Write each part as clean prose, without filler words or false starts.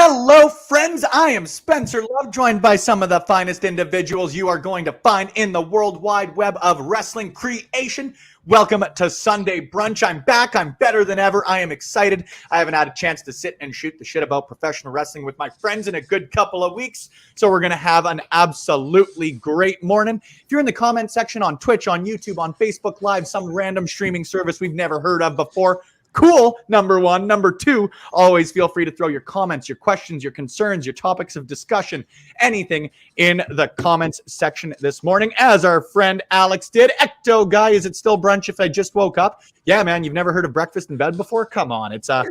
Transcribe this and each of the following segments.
Hello, friends. I am Spencer Love, joined by some of the finest individuals you are going to find in the world wide web of wrestling creation. Welcome to Sunday Brunch. I'm back. I'm better than ever. I am excited. I haven't had a chance to sit and shoot the shit about professional wrestling with my friends in a good couple of weeks, so we're going to have an absolutely great morning. If you're in the comment section on Twitch, on YouTube, on Facebook Live, some random streaming service we've never heard of before, cool, number one. Number two, always feel free to throw your comments, your questions, your concerns, your topics of discussion, anything in the comments section this morning, as our friend Alex did. Ecto guy, is it still brunch if I just woke up? Yeah, man, you've never heard of breakfast in bed before? Come on, it's a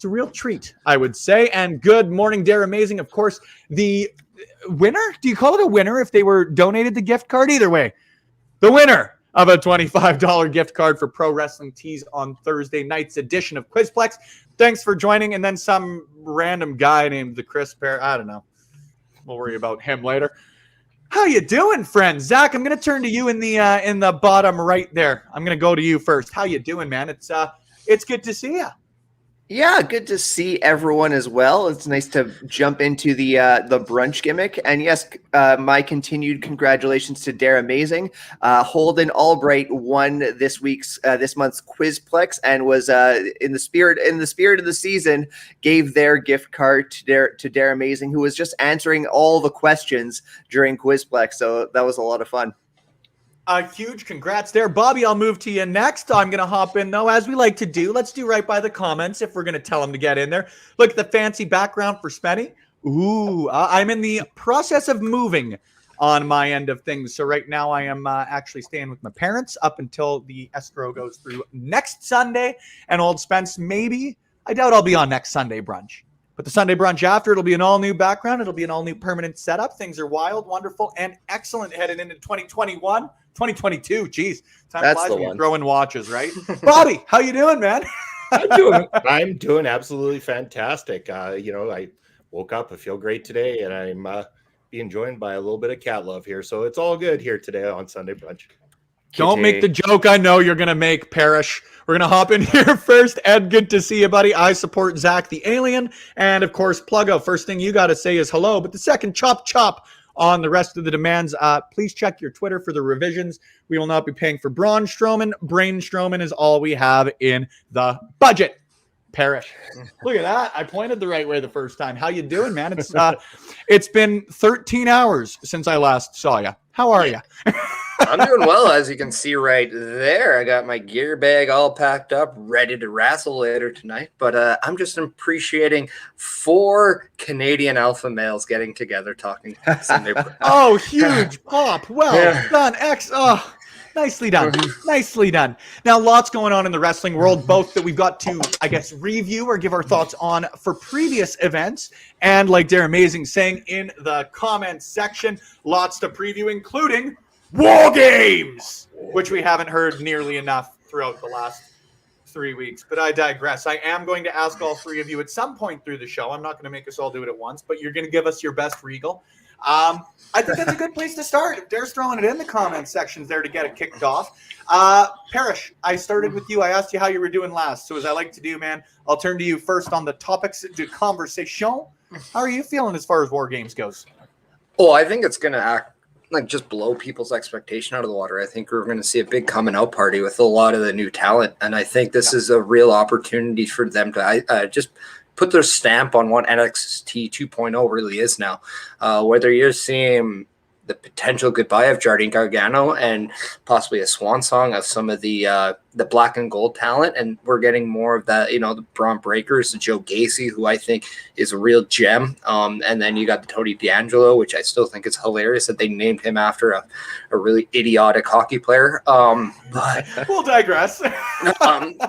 real treat, I would say. And good morning, Dare Amazing. Of course, the winner, do you call it a winner if they were donated the gift card? Either way, the winner of a $25 gift card for Pro Wrestling Tees on Thursday night's edition of Quizplex. Thanks for joining. And then some random guy named the Chris Pear. I don't know. We'll worry about him later. How you doing, friend? Zach, I'm going to turn to you in the bottom right there. I'm going to go to you first. How you doing, man? It's good to see you. Yeah, good to see everyone as well. It's nice to jump into the brunch gimmick. And yes, my continued congratulations to Dare Amazing. Holden Albright won this month's Quizplex and was in the spirit of the season, gave their gift card to Dare Amazing, who was just answering all the questions during Quizplex. So that was a lot of fun. A huge congrats there. Bobby, I'll move to you next. I'm going to hop in, though, as we like to do. Let's do right by the comments if we're going to tell them to get in there. Look at the fancy background for Spenny. Ooh, I'm in the process of moving on my end of things. So right now I am actually staying with my parents up until the escrow goes through next Sunday. And old Spence, maybe, I doubt I'll be on next Sunday brunch. But the Sunday brunch after, it'll be an all-new background. It'll be an all-new permanent setup. Things are wild, wonderful, and excellent headed into 2021. 2022, geez. Time flies when you're throwing watches, right? Bobby, how you doing, man? I'm doing absolutely fantastic. I woke up, I feel great today, and I'm being joined by a little bit of cat love here. So it's all good here today on Sunday brunch. Don't make the joke I know you're going to make, Parrish. We're going to hop in here first. Ed, good to see you, buddy. I support Zach the Alien. And, of course, Pluggo, first thing you got to say is hello. But the second, chop on the rest of the demands. Please check your Twitter for the revisions. We will not be paying for Braun Strowman. Brain Strowman is all we have in the budget. Parrish. Look at that. I pointed the right way the first time. How you doing, man? It's been 13 hours since I last saw you. How are you? I'm doing well, as you can see right there. I got my gear bag all packed up, ready to wrestle later tonight. But I'm just appreciating 4 Canadian alpha males getting together talking Sunday. Oh, huge pop. Well done. Nicely done. Nicely done. Now, lots going on in the wrestling world, both that we've got to, I guess, review or give our thoughts on for previous events. And like Dare Amazing saying in the comments section, lots to preview, including War Games, which we haven't heard nearly enough throughout the last 3 weeks. But I digress. I am going to ask all three of you at some point through the show. I'm not going to make us all do it at once, but you're going to give us your best Regal. I think that's a good place to start. If Dare's throwing it in the comment sections there to get it kicked off. Parrish, I started with you. I asked you how you were doing last. So as I like to do, man, I'll turn to you first on the topics de conversation. How are you feeling as far as War Games goes? Oh, I think it's going to act like just blow people's expectation out of the water. I think we're going to see a big coming out party with a lot of the new talent. And I think this is a real opportunity for them to just put their stamp on what NXT 2.0 really is now. Whether you're seeing the potential goodbye of Jardine Gargano and possibly a swan song of some of the black and gold talent, and we're getting more of that, the Braun Breakers, the Joe Gacy, who I think is a real gem. And then you got the Tony D'Angelo, which I still think is hilarious that they named him after a really idiotic hockey player. But we'll digress.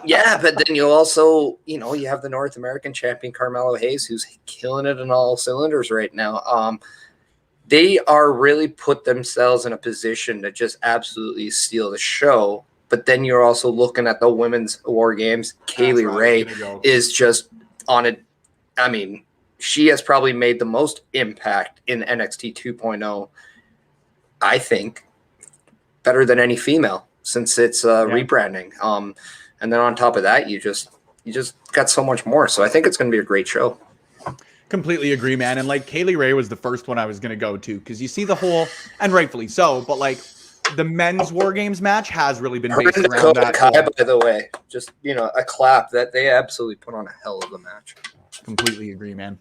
Yeah, but then you also, you have the North American champion Carmelo Hayes, who's killing it in all cylinders right now. They are really put themselves in a position to just absolutely steal the show. But then you're also looking at the women's War Games. Kaylee Ray is just on it. I mean, she has probably made the most impact in NXT 2.0, I think, better than any female since it's rebranding. And then on top of that, you just got so much more. So I think it's going to be a great show. Completely agree, man. And like Kaylee Ray was the first one I was going to go to because you see the whole, and rightfully so, but like the men's War Games match has really been based around Dakota that. Kai, whole- by the way, just a clap that they absolutely put on a hell of a match. Completely agree, man.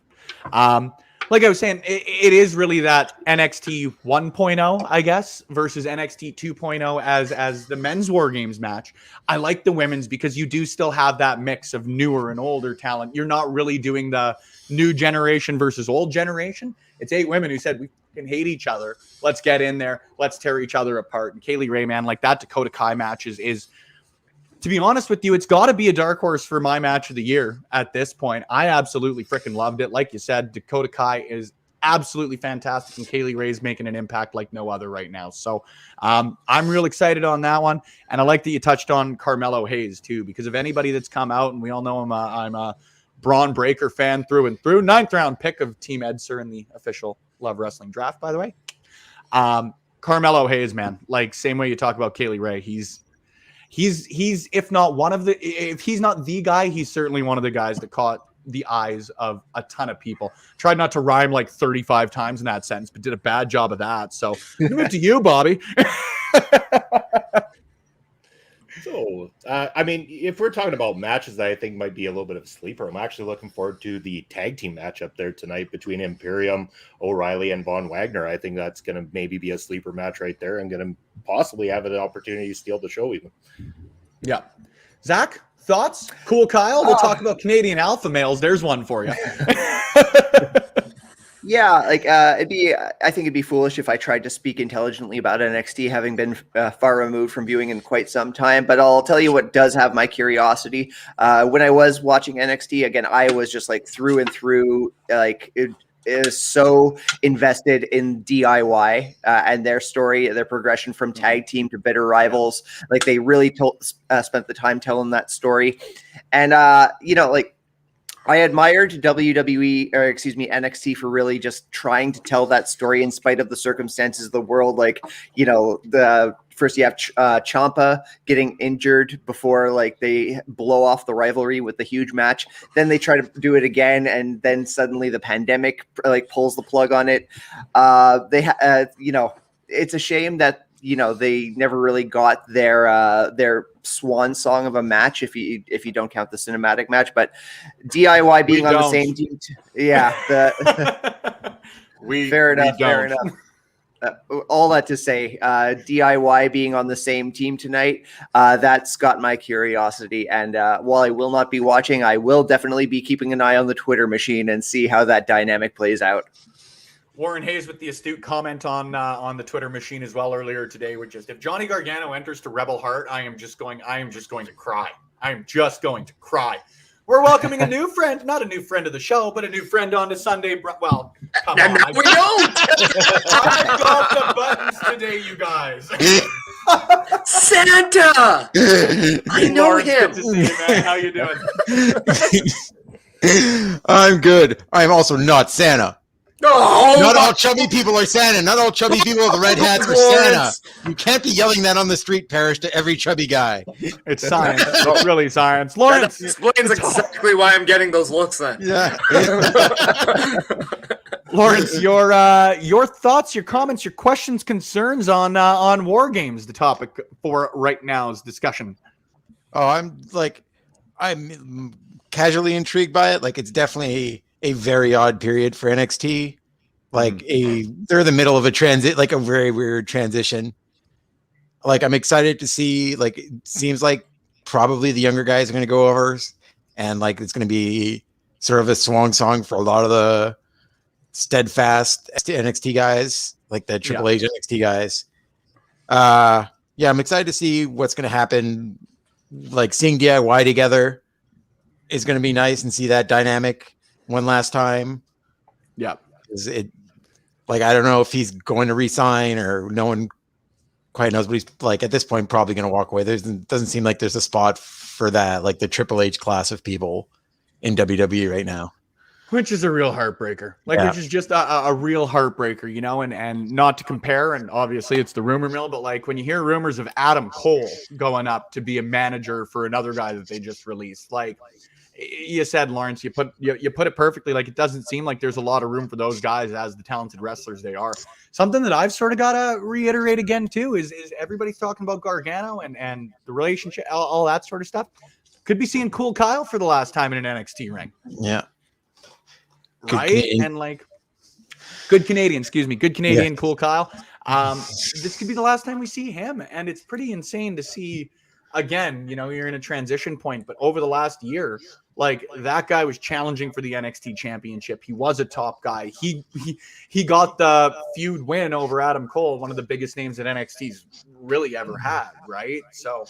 Like I was saying, it is really that NXT 1.0, I guess, versus NXT 2.0 as the men's War Games match. I like the women's because you do still have that mix of newer and older talent. You're not really doing the new generation versus old generation. It's 8 women who said we can hate each other. Let's get in there. Let's tear each other apart. And Kaylee Ray, man, like that Dakota Kai match is to be honest with you, it's got to be a dark horse for my match of the year at this point. I absolutely freaking loved it. Like you said, Dakota Kai is absolutely fantastic, and Kaylee Ray's making an impact like no other right now. So I'm real excited on that one. And I like that you touched on Carmelo Hayes too, because of anybody that's come out, and we all know I'm a Braun Breaker fan through and through. 9th round pick of Team Edser in the official Love Wrestling draft, by the way. Carmelo Hayes, man, like same way you talk about Kaylee Ray, he's if not one of the, if he's not the guy, he's certainly one of the guys that caught the eyes of a ton of people. Tried not to rhyme like 35 times in that sentence, but did a bad job of that. So move to you, Bobby. So, I mean, if we're talking about matches that I think might be a little bit of a sleeper, I'm actually looking forward to the tag team match up there tonight between Imperium, O'Reilly, and Von Wagner. I think that's going to maybe be a sleeper match right there and going to possibly have an opportunity to steal the show even. Yeah. Zach, thoughts? Cool, Kyle. We'll talk about Canadian alpha males. There's one for you. Yeah, like I think it'd be foolish if I tried to speak intelligently about NXT, having been far removed from viewing in quite some time. But I'll tell you what does have my curiosity. When I was watching NXT again, I was just like through and through, like it is so invested in DIY and their story, their progression from tag team to bitter rivals. Like they really spent the time telling that story, and like. I admired NXT for really just trying to tell that story in spite of the circumstances of the world. Like, the first you have Ciampa getting injured before like they blow off the rivalry with the huge match. Then they try to do it again, and then suddenly the pandemic like pulls the plug on it. It's a shame that they never really got their swan song of a match if you don't count the cinematic match, but DIY being on the same team fair enough. All that to say, DIY being on the same team tonight, that's got my curiosity. And while I will not be watching, I will definitely be keeping an eye on the Twitter machine and see how that dynamic plays out. Warren Hayes with the astute comment on the Twitter machine as well earlier today, which is if Johnny Gargano enters to Rebel Heart, I am just going to cry. I am just going to cry. We're welcoming a new friend, not a new friend of the show, but a new friend on to Sunday. Well, come on. We don't. I got the buttons today, you guys. Santa. I know Lawrence, him. good to see you, man. How you doing? I'm good. I'm also not Santa. Oh, Not all chubby people are Santa. Not all chubby people with the red hats are Santa. You can't be yelling that on the street, Parrish, to every chubby guy. It's science. It's really science. Lawrence. That explains exactly why I'm getting those looks then. Yeah. Lawrence, your thoughts, your comments, your questions, concerns on War Games, the topic for right now's discussion. Oh, I'm casually intrigued by it. Like, it's definitely a very odd period for NXT. Like they're in the middle of a transit, like a very weird transition. Like, I'm excited to see, like, it seems like probably the younger guys are going to go over, and like, it's going to be sort of a swan song for a lot of the steadfast NXT guys, like the Triple H NXT guys. I'm excited to see what's going to happen. Like, seeing DIY together is going to be nice, and see that dynamic one last time. Yeah. Like, I don't know if he's going to resign, or no one quite knows, but he's like at this point probably going to walk away. Doesn't seem like there's a spot for that, like the Triple H class of people in WWE right now. Which is a real heartbreaker. Which is just a real heartbreaker, and not to compare, and obviously it's the rumor mill, but like when you hear rumors of Adam Cole going up to be a manager for another guy that they just released, like you said, Lawrence, you put it perfectly. Like, it doesn't seem like there's a lot of room for those guys as the talented wrestlers they are. Something that I've sort of got to reiterate again too is everybody's talking about Gargano and the relationship, all that sort of stuff. Could be seeing Cool Kyle for the last time in an NXT ring. Yeah. Right? Canadian. And like good Canadian, Cool Kyle. This could be the last time we see him. And it's pretty insane to see, again, you're in a transition point, but over the last year, like, that guy was challenging for the NXT championship. He was a top guy. He got the feud win over Adam Cole, one of the biggest names that NXT's really ever had, right? So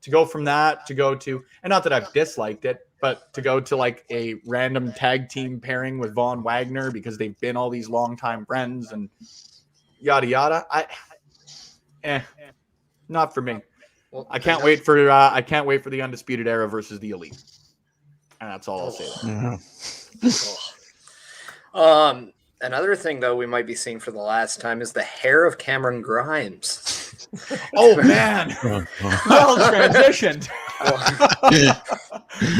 to go from that to go to, and not that I've disliked it, but to go to like a random tag team pairing with Von Wagner because they've been all these longtime friends and yada yada. Not for me. Well, I can't wait for the Undisputed Era versus the Elite, and that's all I'll say. Another thing though we might be seeing for the last time is the hair of Cameron Grimes. Oh man, well transitioned.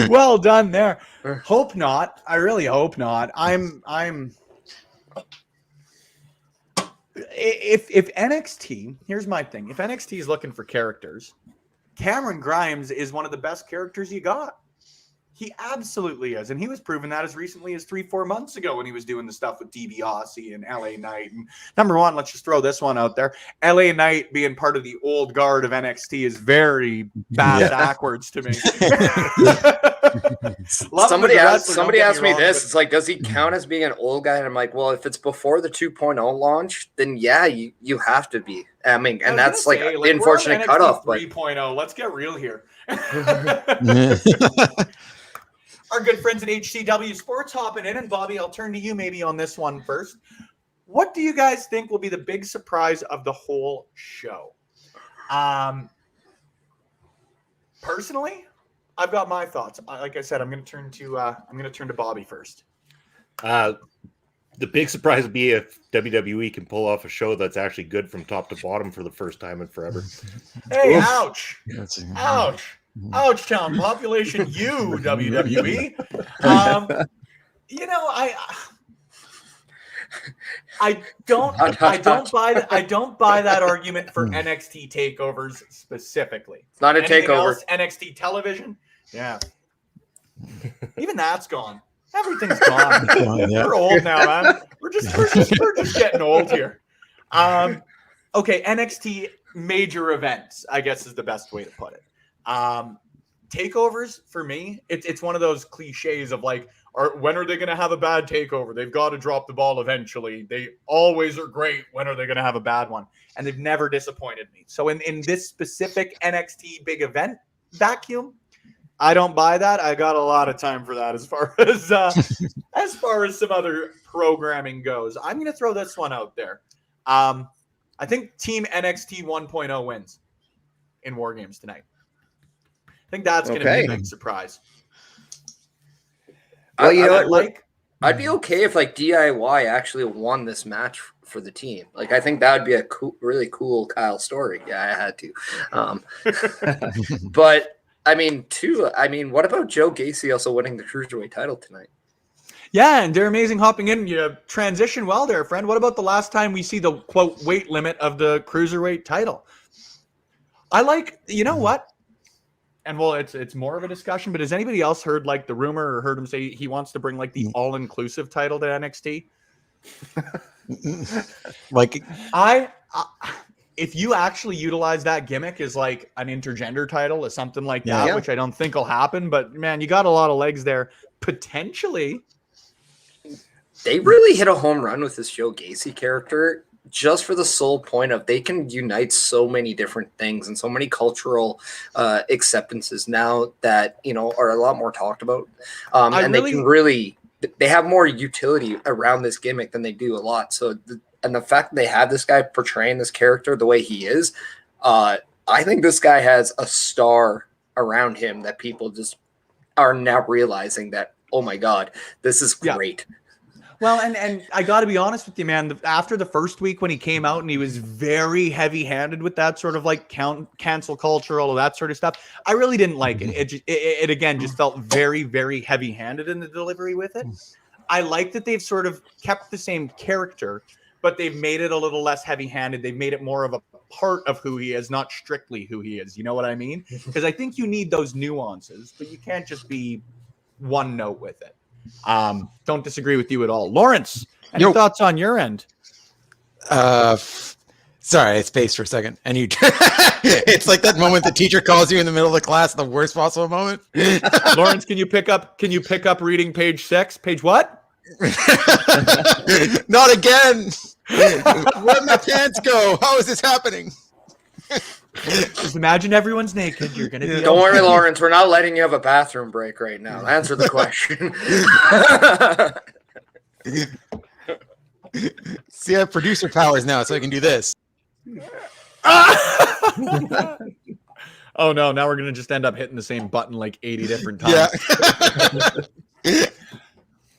Well done there. Hope not. I really hope not. If NXT, here's my thing. If NXT is looking for characters, Cameron Grimes is one of the best characters you got. He absolutely is. And he was proving that as recently as 3-4 months ago when he was doing the stuff with DiBiase and LA Knight. And number one, let's just throw this one out there. LA Knight being part of the old guard of NXT is very backwards to me. Somebody asked me this. It's like, does he count as being an old guy? And I'm like, well, if it's before the 2.0 launch, then yeah, you have to be. I mean, and that's like the unfortunate cutoff. 3.0. Let's get real here. Our good friends at HCW Sports hopping in, and Bobby, I'll turn to you maybe on this one first. What do you guys think will be the big surprise of the whole show? Personally, I've got my thoughts. Like I said, I'm going to turn to Bobby first. The big surprise would be if WWE can pull off a show that's actually good from top to bottom for the first time in forever. Hey, ouch! Ouch! Ouchtown, population U, WWE. I don't buy that argument for NXT takeovers specifically. It's not a takeover. Else, NXT television, yeah. Even that's gone. Everything's gone. We're old now, man. We're just getting old here. Okay, NXT major events, I guess, is the best way to put it. Takeovers for me, it's one of those cliches of like, when are they going to have a bad takeover? They've got to drop the ball eventually. They always are great. When are they going to have a bad one? And they've never disappointed me. So in this specific NXT big event vacuum, I don't buy that. I got a lot of time for that as far as some other programming goes. I'm going to throw this one out there. I think Team NXT 1.0 wins in War Games tonight. I think that's going to be a big surprise. Well, you know what? I'd be okay if like DIY actually won this match for the team. Like, I think that would be a really cool Kyle story. Yeah, I had to. But I mean, what about Joe Gacy also winning the Cruiserweight title tonight? Yeah, and they're amazing hopping in. You transition well there, friend. What about the last time we see the quote weight limit of the Cruiserweight title? I like, you know what? And well, it's more of a discussion, but has anybody else heard like the rumor or heard him say he wants to bring like the all-inclusive title to NXT? Like if you actually utilize that gimmick as like an intergender title or something like that, which I don't think will happen, but man, you got a lot of legs there. Potentially. They really hit a home run with this Joe Gacy character, just for the sole point of they can unite so many different things and so many cultural acceptances now that, are a lot more talked about. They have more utility around this gimmick than they do a lot. So, and the fact that they have this guy portraying this character the way he is, I think this guy has a star around him that people just are now realizing that, oh my God, this is great. Well, and I got to be honest with you, man. After the first week when he came out and he was very heavy-handed with that sort of like cancel culture, all of that sort of stuff, I really didn't like it. It again just felt very, very heavy-handed in the delivery with it. I like that they've sort of kept the same character, but they've made it a little less heavy-handed. They've made it more of a part of who he is, not strictly who he is. You know what I mean? Because I think you need those nuances, but you can't just be one note with it. Don't disagree with you at all. Lawrence, any thoughts on your end? Sorry, I spaced for a second. And you it's like that moment the teacher calls you in the middle of the class, the worst possible moment. Lawrence, can you pick up reading page 6? Page what? Not again. Where'd my pants go? How is this happening? Just imagine everyone's naked. You're gonna be. Don't worry, Lawrence. We're not letting you have a bathroom break right now. Answer the question. See, I have producer powers now, so I can do this. Oh no! Now we're gonna just end up hitting the same button like 80 different times. Yeah.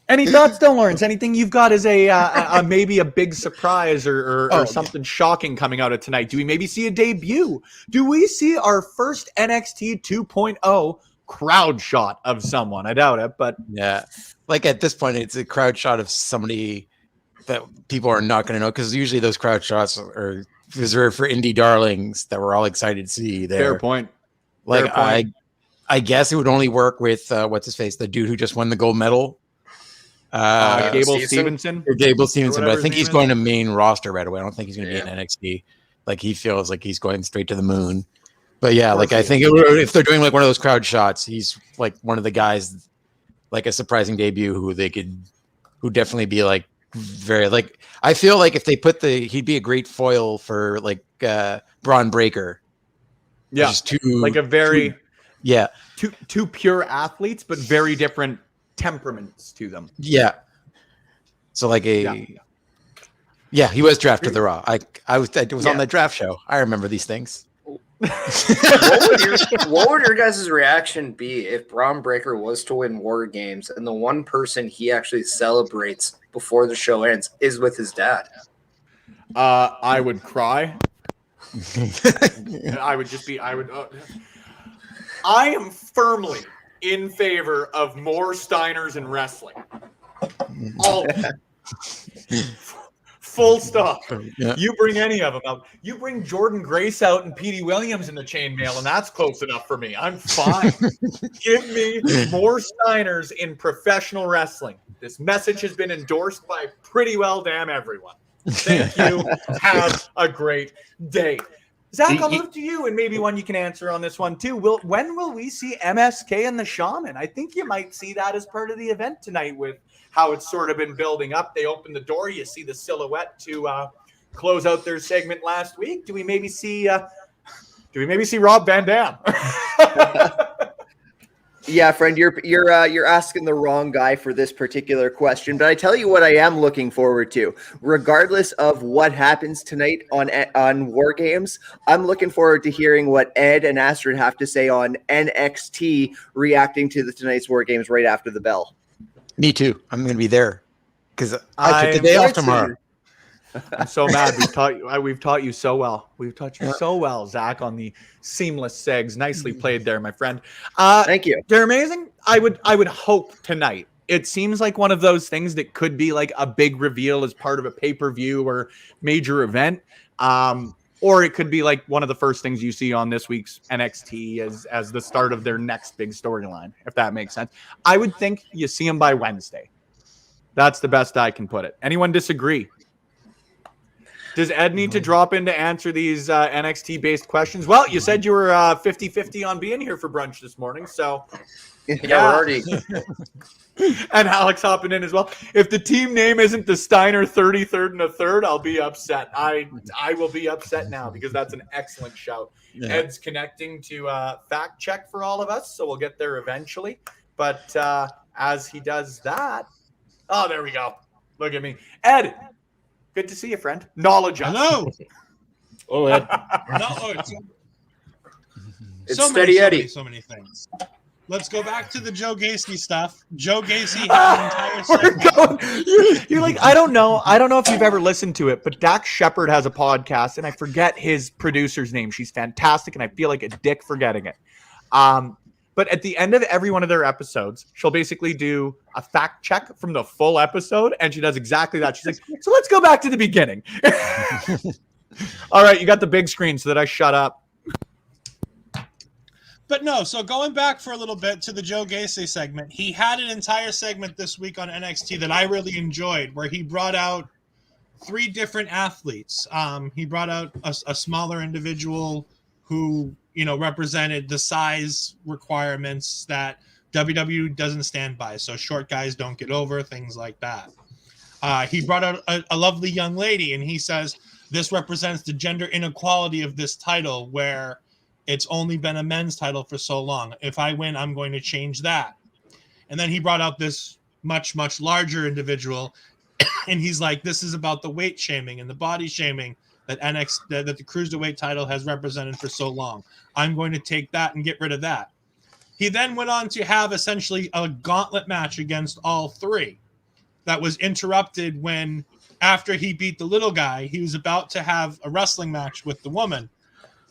Any thoughts, though, Lawrence? Anything you've got as a maybe a big surprise or something shocking coming out of tonight? Do we maybe see a debut? Do we see our first NXT 2.0 crowd shot of someone? I doubt it, but yeah, like at this point, it's a crowd shot of somebody that people are not going to know, because usually those crowd shots are reserved for indie darlings that we're all excited to see there. Fair point. Like Fair point. I guess it would only work with what's his face, the dude who just won the gold medal. Gable Stevenson, but I think he's going to main roster right away. I don't think he's going to be in NXT. Like, he feels like he's going straight to the moon. But yeah, like I think if they're doing like one of those crowd shots, he's like one of the guys, like a surprising debut who definitely be like very like. I feel like if they put he'd be a great foil for like Braun Breaker. Yeah, two pure athletes, but very different temperaments to them. Yeah. So like he was drafted to the Raw. I was on the draft show. I remember these things. What would your guys' reaction be if Braun Breaker was to win War Games and the one person he actually celebrates before the show ends is with his dad? I would cry. I am firmly in favor of more Steiners in wrestling. All of them. Full stop. Yeah. You bring any of them out. You bring Jordan Grace out and Petey Williams in the chainmail, and that's close enough for me. I'm fine. Give me more Steiners in professional wrestling. This message has been endorsed by pretty well damn everyone. Thank you. Have a great day. Zach, I'll move to you, and maybe one you can answer on this one too. When will we see MSK and the Shaman? I think you might see that as part of the event tonight with how it's sort of been building up. They open the door, you see the silhouette to close out their segment last week. Do we maybe see Rob Van Dam? Yeah, friend, you're asking the wrong guy for this particular question, but I tell you what I am looking forward to. Regardless of what happens tonight on War Games, I'm looking forward to hearing what Ed and Astrid have to say on NXT reacting to tonight's War Games right after the bell. Me too. I'm going to be there because I took the day off tomorrow. I'm so mad. We've taught you so well. We've taught you so well, Zach, on the seamless segs. Nicely played there, my friend. Thank you. They're amazing. I would hope tonight. It seems like one of those things that could be like a big reveal as part of a pay-per-view or major event. Or it could be like one of the first things you see on this week's NXT as the start of their next big storyline, if that makes sense. I would think you see them by Wednesday. That's the best I can put it. Anyone disagree? Does Ed need to drop in to answer these NXT-based questions? Well, you said you were 50-50 on being here for brunch this morning, so yeah. We're already. And Alex hopping in as well. If the team name isn't the Steiner 33rd and a third, I'll be upset. I will be upset now because that's an excellent shout. Yeah. Ed's connecting to fact check for all of us, so we'll get there eventually. But as he does that, oh, there we go. Look at me. Ed, good to see you, friend. Knowledge us. Hello. Oh, Ed. It's so Steady Eddie. So many things. let's go back to the Joe Gacy stuff. Joe Gacy had an entire segment. You're like, I don't know if you've ever listened to it, but Dax Shepard has a podcast, and I forget his producer's name. She's fantastic, and I feel like a dick forgetting it. But at the end of every one of their episodes, she'll basically do a fact check from the full episode, and she does exactly that. She's like, so let's go back to the beginning. All right, you got the big screen so that I shut up. But no, so going back for a little bit to the Joe Gacy segment, he had an entire segment this week on NXT that I really enjoyed, where he brought out 3 different athletes. He brought out a smaller individual who, represented the size requirements that WWE doesn't stand by. So short guys don't get over, things like that. He brought out a lovely young lady, and he says, this represents the gender inequality of this title, where it's only been a men's title for so long. If I win, I'm going to change that. And then he brought out this much, much larger individual, and he's like, this is about the weight shaming and the body shaming that that the Cruiserweight title has represented for so long. I'm going to take that and get rid of that. He then went on to have essentially a gauntlet match against all 3 that was interrupted when, after he beat the little guy, he was about to have a wrestling match with the woman.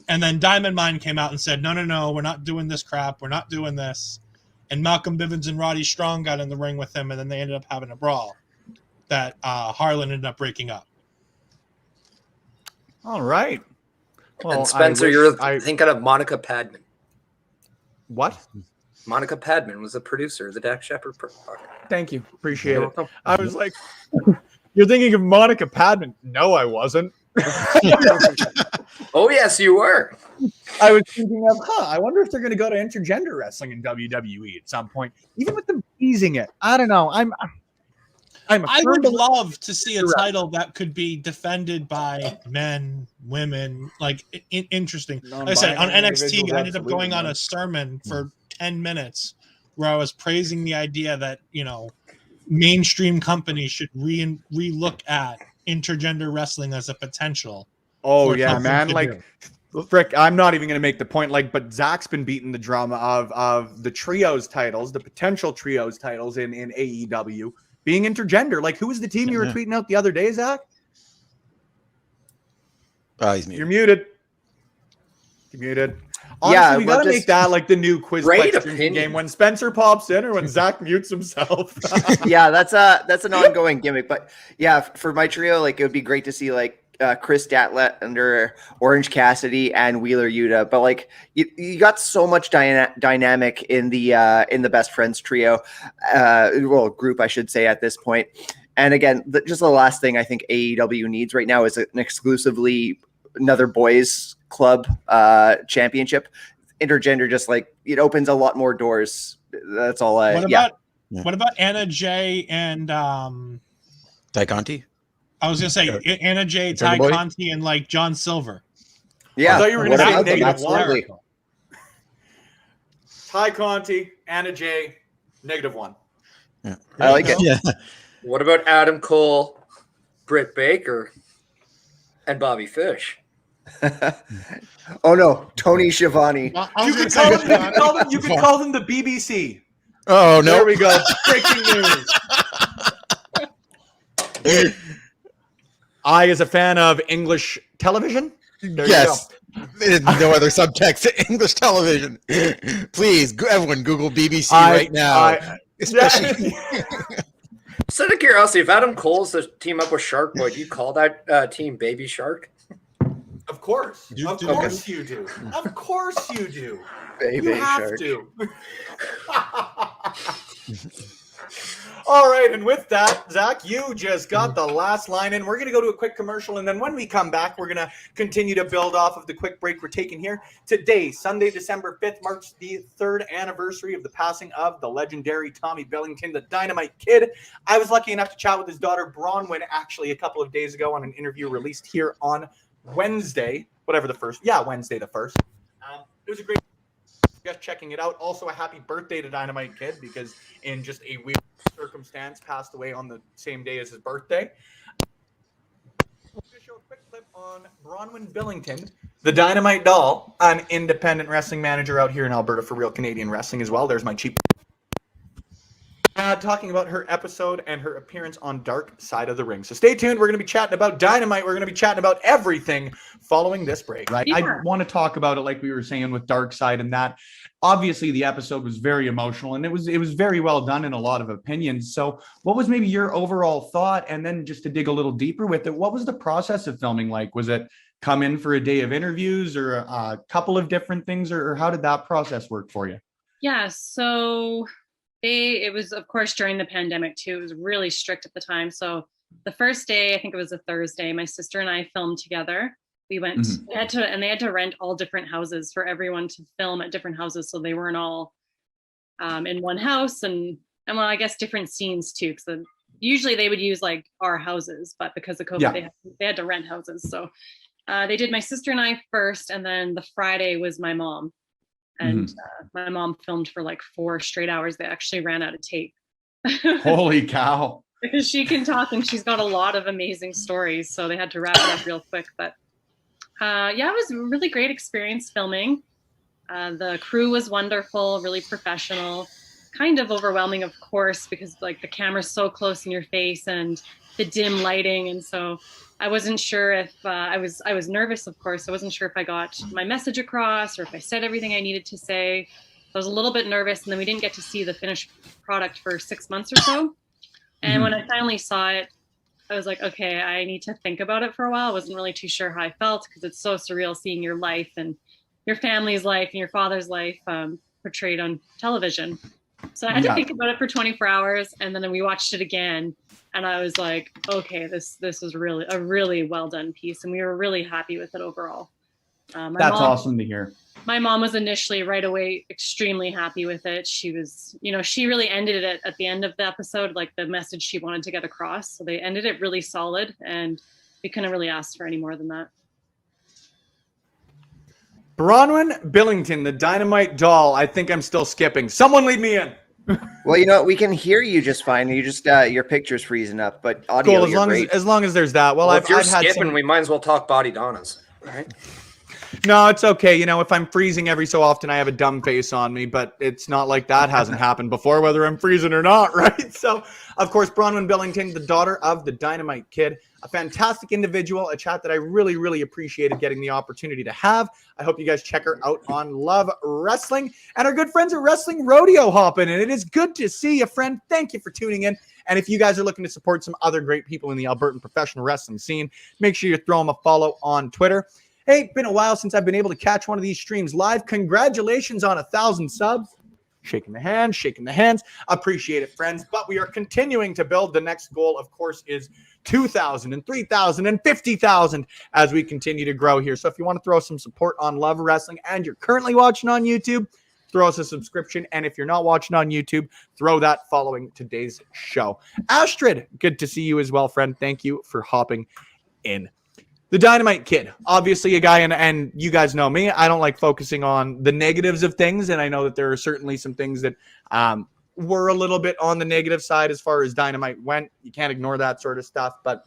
And then Diamond Mine came out and said, no, we're not doing this crap. We're not doing this. And Malcolm Bivens and Roddy Strong got in the ring with him, and then they ended up having a brawl that Harlan ended up breaking up. All right. Well, And Spencer, you're thinking of Monica Padman. What? Monica Padman was the producer of the Dax Shepard podcast. Thank you. Appreciate it. I was like, you're thinking of Monica Padman. No, I wasn't. Oh, yes, you were. I was thinking of, I wonder if they're going to go to intergender wrestling in WWE at some point, even with them teasing it. I don't know. I would love to see a title that could be defended by men, women, like interesting. Like I said, on NXT, I ended up going on a sermon for 10 minutes where I was praising the idea that, mainstream companies should re-look at intergender wrestling as a potential. Oh, yeah, man. Like, frick, I'm not even going to make the point, but Zach's been beating the drum of the trios titles, the potential trios titles in AEW being intergender. Like, who was the team you were tweeting out the other day, Zach? Oh, he's muted. You're muted. You're muted. Honestly, we got to make that like the new quiz game when Spencer pops in or when Zach mutes himself. Yeah, that's an ongoing gimmick. But yeah, for my trio, it would be great to see Chris Statlet under Orange Cassidy and Wheeler Yuta. But you got so much dynamic in the Best Friends trio, group, I should say, at this point. And again, just the last thing I think AEW needs right now is an exclusively another boys club championship. Intergender, just it opens a lot more doors. That's all. What about Anna Jay and Ty Conti? I was gonna say Anna Jay, Ty Conti, and John Silver. Yeah, I thought you were gonna say negative absolutely. 1. Ty Conti, Anna Jay, -1. Yeah. I like it. Yeah. What about Adam Cole, Britt Baker, and Bobby Fish? Oh no, Tony Schiavone. You could call them the BBC. Oh no! There we go. Breaking news. I, as a fan of English television, yes, no other subtext to English television. Please, everyone, Google BBC right now. Especially. Just out of curiosity, if Adam Cole's to team up with Shark Boy, do you call that team Baby Shark? Of course. Of course you do. Of course you do. Baby you have Shark. to. All right, and with that, Zach, you just got the last line in. We're going to go to a quick commercial, and then when we come back, we're going to continue to build off of the quick break we're taking here. Today, Sunday, December 5th, marks the 3rd anniversary of the passing of the legendary Tommy Billington, the Dynamite Kid. I was lucky enough to chat with his daughter, Bronwyn, actually a couple of days ago on an interview released here on Wednesday, Wednesday the 1st. It was a great just checking it out. Also, a happy birthday to Dynamite Kid, because in just a weird circumstance passed away on the same day as his birthday. I'm going to show a quick clip on Bronwyn Billington The Dynamite Doll, an independent wrestling manager out here in Alberta for Real Canadian Wrestling as well. There's my cheap. Talking about her episode and her appearance on Dark Side of the Ring. So stay tuned. We're going to be chatting about Dynamite. We're going to be chatting about everything following this break. Right. Yeah. I want to talk about it like we were saying with Dark Side, and that obviously the episode was very emotional and it was very well done in a lot of opinions. So what was maybe your overall thought? And then just to dig a little deeper with it, what was the process of filming like? Was it come in for a day of interviews or a couple of different things, or how did that process work for you? Yeah, so it was, of course, during the pandemic too. It was really strict at the time. So the first day, I think it was a Thursday, my sister and I filmed together. We went, they had to rent all different houses for everyone to film at different houses. So they weren't all in one house and well, I guess different scenes too. Because usually they would use like our houses, but because of COVID, they had to rent houses. So they did my sister and I first, and then the Friday was my mom. And my mom filmed for like 4 straight hours. They actually ran out of tape. Holy cow. Because she can talk and she's got a lot of amazing stories. So they had to wrap it up real quick. But yeah, it was a really great experience filming. The crew was wonderful, really professional, kind of overwhelming, of course, because like the camera's so close in your face and the dim lighting. And so I wasn't sure if I was nervous, of course. I wasn't sure if I got my message across or if I said everything I needed to say. I was a little bit nervous, and then we didn't get to see the finished product for 6 months or so. And when I finally saw it, I was like, okay, I need to think about it for a while. I wasn't really too sure how I felt because it's so surreal seeing your life and your family's life and your father's life portrayed on television. So I had to think about it for 24 hours, and then we watched it again. And I was like, okay, this was really a really well done piece, and we were really happy with it overall. That's awesome to hear. My mom was initially right away extremely happy with it. She was, she really ended it at the end of the episode, like the message she wanted to get across. So they ended it really solid, and we couldn't really ask for any more than that. Bronwyn Billington, the Dynamite Doll. I think I'm still skipping. Someone lead me in. Well, we can hear you just fine. You just your picture's freezing up, but audio. Cool, as long as there's that. Well, if you're I've had skipping, we might as well talk Body Donnas. All right. No, it's okay. If I'm freezing every so often, I have a dumb face on me, but it's not like that hasn't happened before, whether I'm freezing or not, right? So, of course, Bronwyn Billington, the daughter of the Dynamite Kid, a fantastic individual, a chat that I really, really appreciated getting the opportunity to have. I hope you guys check her out on Love Wrestling, and our good friends at Wrestling Rodeo hopping in. It is good to see you, friend. Thank you for tuning in. And if you guys are looking to support some other great people in the Albertan professional wrestling scene, make sure you throw them a follow on Twitter. Hey, it's been a while since I've been able to catch one of these streams live. Congratulations on 1,000 subs. Shaking the hands. Appreciate it, friends. But we are continuing to build. The next goal, of course, is 2,000 and 3,000 and 50,000 as we continue to grow here. So if you want to throw some support on Love Wrestling and you're currently watching on YouTube, throw us a subscription. And if you're not watching on YouTube, throw that following today's show. Astrid, good to see you as well, friend. Thank you for hopping in. The Dynamite Kid, obviously a guy, and you guys know me, I don't like focusing on the negatives of things, and I know that there are certainly some things that were a little bit on the negative side as far as Dynamite went. You can't ignore that sort of stuff, but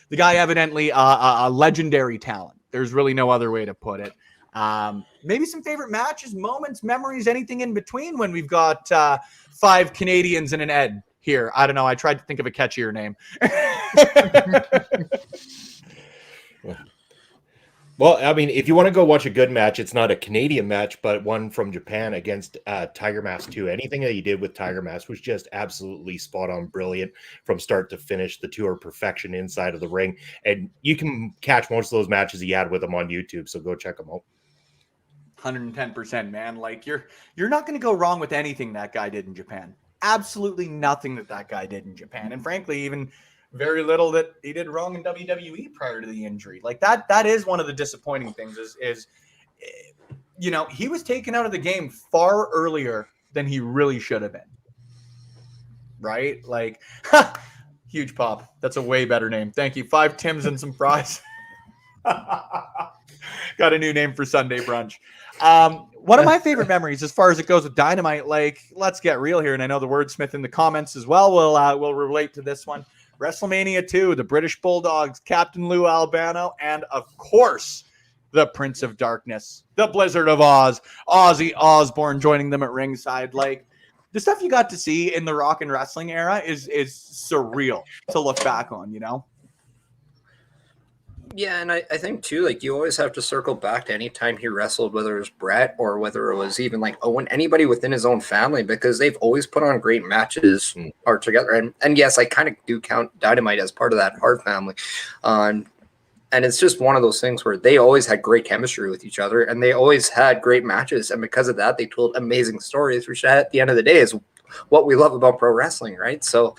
the guy evidently a legendary talent. There's really no other way to put it. Maybe some favorite matches, moments, memories, anything in between when we've got 5 Canadians and an Ed here. I don't know. I tried to think of a catchier name. Well, I mean, if you want to go watch a good match, it's not a Canadian match, but one from Japan against Tiger Mask 2. Anything that he did with Tiger Mask was just absolutely spot on, brilliant from start to finish. The two are perfection inside of the ring. And you can catch most of those matches he had with him on YouTube, so go check them out. 110%, man. Like, you're not going to go wrong with anything that guy did in Japan. Absolutely nothing that guy did in Japan. And frankly, even very little that he did wrong in WWE prior to the injury. Like that is one of the disappointing things is he was taken out of the game far earlier than he really should have been. Right? Like, huge pop. That's a way better name. Thank you. 5 Tims and some fries. Got a new name for Sunday brunch. One of my favorite memories as far as it goes with Dynamite, like, let's get real here. And I know the wordsmith in the comments as well will relate to this one. WrestleMania 2, the British Bulldogs, Captain Lou Albano, and of course, the Prince of Darkness, the Blizzard of Oz, Ozzy Osbourne joining them at ringside. Like, the stuff you got to see in the rock and wrestling era is surreal to look back on, you know? Yeah, and I think too, like you always have to circle back to any time he wrestled, whether it was Brett or whether it was even like Owen, anybody within his own family, because they've always put on great matches or together. And yes, I kind of do count Dynamite as part of that Hart family. And it's just one of those things where they always had great chemistry with each other and they always had great matches. And because of that, they told amazing stories, which at the end of the day is what we love about pro wrestling, right? So,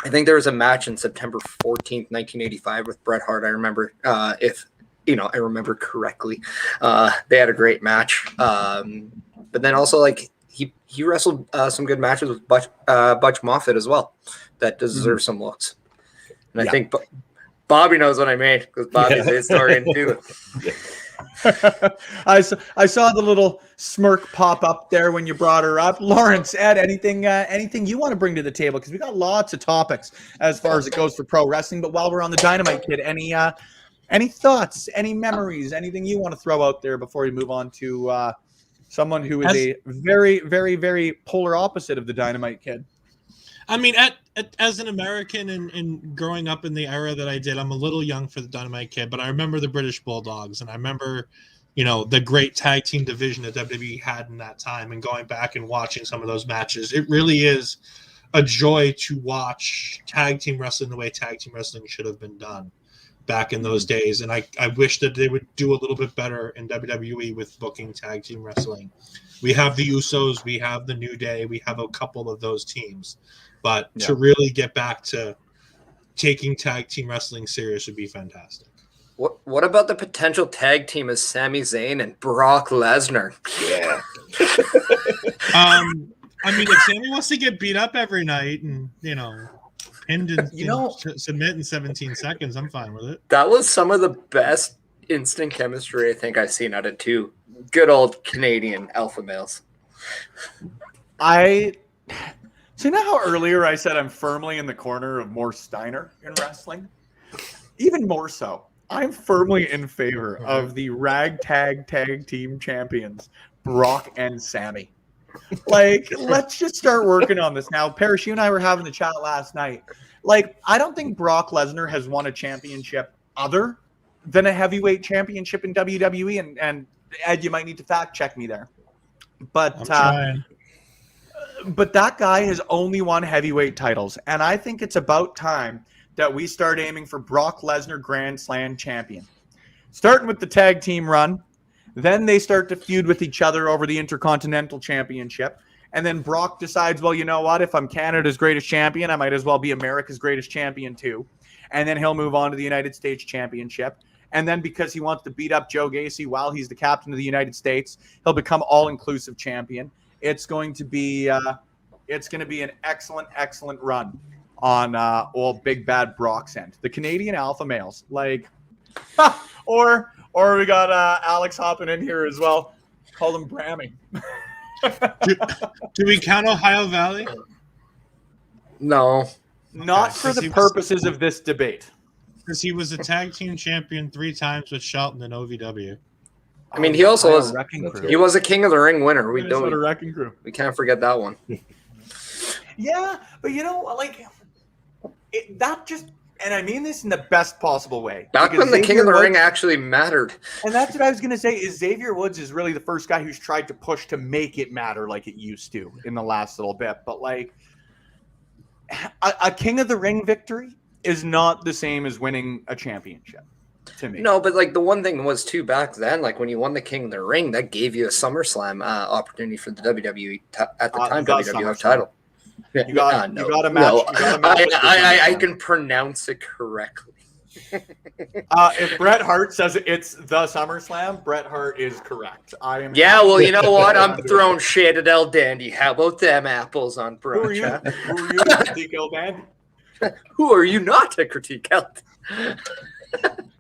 I think there was a match in September 14th, 1985 with Bret Hart. I remember, if I remember correctly, they had a great match. But then also like he wrestled some good matches with Butch Moffat as well. That deserves some looks. And I think Bobby knows what I mean because Bobby's a historian too. I saw the little smirk pop up there when you brought her up. Lawrence, Ed, anything you want to bring to the table? Because we got lots of topics as far as it goes for pro wrestling. But while we're on the Dynamite Kid, any thoughts, any memories, anything you want to throw out there before we move on to someone who is a very, very, very polar opposite of the Dynamite Kid? I mean, as an American and growing up in the era that I did, I'm a little young for the Dynamite Kid, but I remember the British Bulldogs, and I remember, the great tag team division that WWE had in that time, and going back and watching some of those matches. It really is a joy to watch tag team wrestling the way tag team wrestling should have been done back in those days. And I wish that they would do a little bit better in WWE with booking tag team wrestling. We have the Usos, we have the New Day, we have a couple of those teams. But to really get back to taking tag team wrestling serious would be fantastic. What about the potential tag team as Sami Zayn and Brock Lesnar? Yeah. I mean, if Sami wants to get beat up every night and pinned and submit in 17 seconds, I'm fine with it. That was some of the best instant chemistry I think I've seen out of two good old Canadian alpha males. So you know how earlier I said I'm firmly in the corner of more Steiner in wrestling? Even more so, I'm firmly in favor of the ragtag tag team champions, Brock and Sammy. Like, let's just start working on this now. Parrish, you and I were having the chat last night. Like, I don't think Brock Lesnar has won a championship other than a heavyweight championship in WWE. And Ed, you might need to fact check me there. But that guy has only won heavyweight titles. And I think it's about time that we start aiming for Brock Lesnar Grand Slam champion. Starting with the tag team run. Then they start to feud with each other over the Intercontinental Championship. And then Brock decides, well, you know what? If I'm Canada's greatest champion, I might as well be America's greatest champion too. And then he'll move on to the United States Championship. And then because he wants to beat up Joe Gacy while he's the captain of the United States, he'll become all-inclusive champion. It's going to be an excellent run on old Big Bad Brock's end. The Canadian alpha males, or we got Alex hopping in here as well. Call him Brammy. Do we count Ohio Valley? No, not for the purposes of this debate. Because he was a tag team champion 3 times with Shelton and OVW. I mean, he also was a King of the Ring winner. We can't forget that one. Yeah, but and I mean this in the best possible way. Back when the King of the Ring actually mattered. And that's what I was going to say, is Xavier Woods is really the first guy who's tried to push to make it matter like it used to in the last little bit. But a King of the Ring victory is not the same as winning a championship. To me. No, but the one thing was too back then, when you won the King of the Ring, that gave you a SummerSlam opportunity for the WWE at the time WWF title. You got a match. No, I can pronounce it correctly. If Bret Hart says it's the SummerSlam, Bret Hart is correct. Yeah, well, you know what? I'm throwing shade at El Dandy. How about them apples on Brunch? Who are you to critique El Dandy? Who are you not to critique El?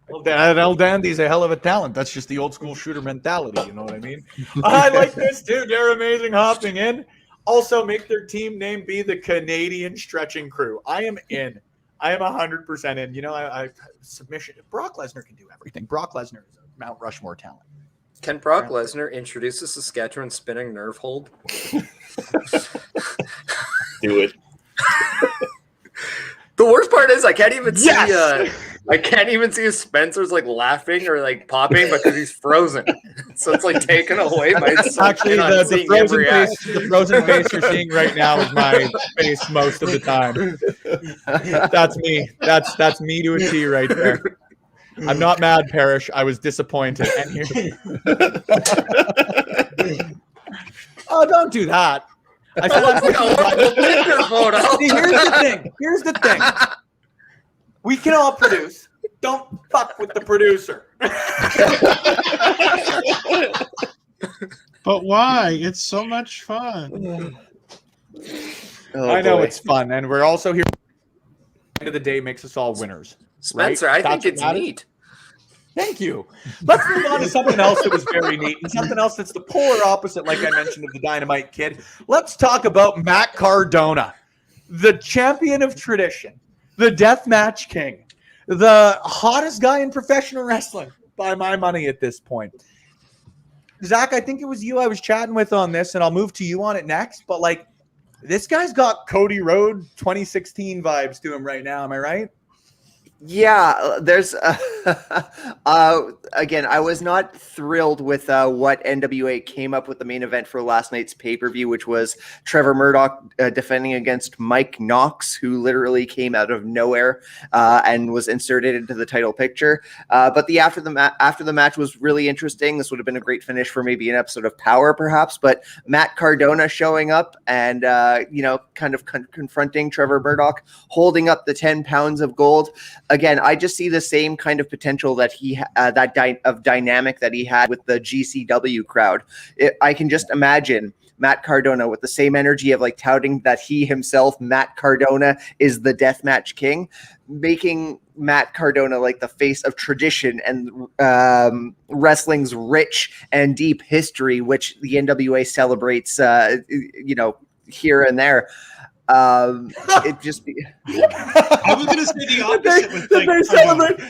Well, El Dandy's a hell of a talent. That's just the old school shooter mentality. You know what I mean? I like this too. They're amazing hopping in. Also, make their team name be the Canadian Stretching Crew. I am in. I am 100% in. You know, I submission. Brock Lesnar can do everything. Brock Lesnar is a Mount Rushmore talent. Can Brock Lesnar introduce the Saskatchewan spinning nerve hold? Do it. The worst part is I can't even see. Yes! I can't even see if Spencer's like laughing or like popping because he's frozen. So it's like taking away my. Actually, the frozen face you're seeing right now is my face most of the time. That's me. That's me to a T right there. I'm not mad, Parrish. I was disappointed. And oh, don't do that. I said Here's the thing. We can all produce. Don't fuck with the producer. But why? It's so much fun. I know it's fun, and we're also here. End of the day makes us all winners. Spencer, right? I think it's neat. Thank you. Let's move on to something else that was very neat and something else that's the polar opposite, like I mentioned, of the Dynamite Kid. Let's talk about Matt Cardona, the champion of tradition, the deathmatch king, the hottest guy in professional wrestling by my money at this point. Zach, I think it was you I was chatting with on this, and I'll move to you on it next. But like, this guy's got Cody Rhodes 2016 vibes to him right now. Am I right? Yeah, there's again, I was not thrilled with what NWA came up with the main event for last night's pay-per-view, which was Trevor Murdoch defending against Mike Knox, who literally came out of nowhere and was inserted into the title picture. But the after the match was really interesting. This would have been a great finish for maybe an episode of Power, perhaps. But Matt Cardona showing up and kind of confronting Trevor Murdoch, holding up the 10 pounds of gold. Again, I just see the same kind of potential that dynamic that he had with the GCW crowd. I can just imagine Matt Cardona with the same energy of like touting that he himself, Matt Cardona, is the deathmatch king, making Matt Cardona like the face of tradition and wrestling's rich and deep history, which the NWA celebrates, here and there. It just be. I was gonna say the opposite.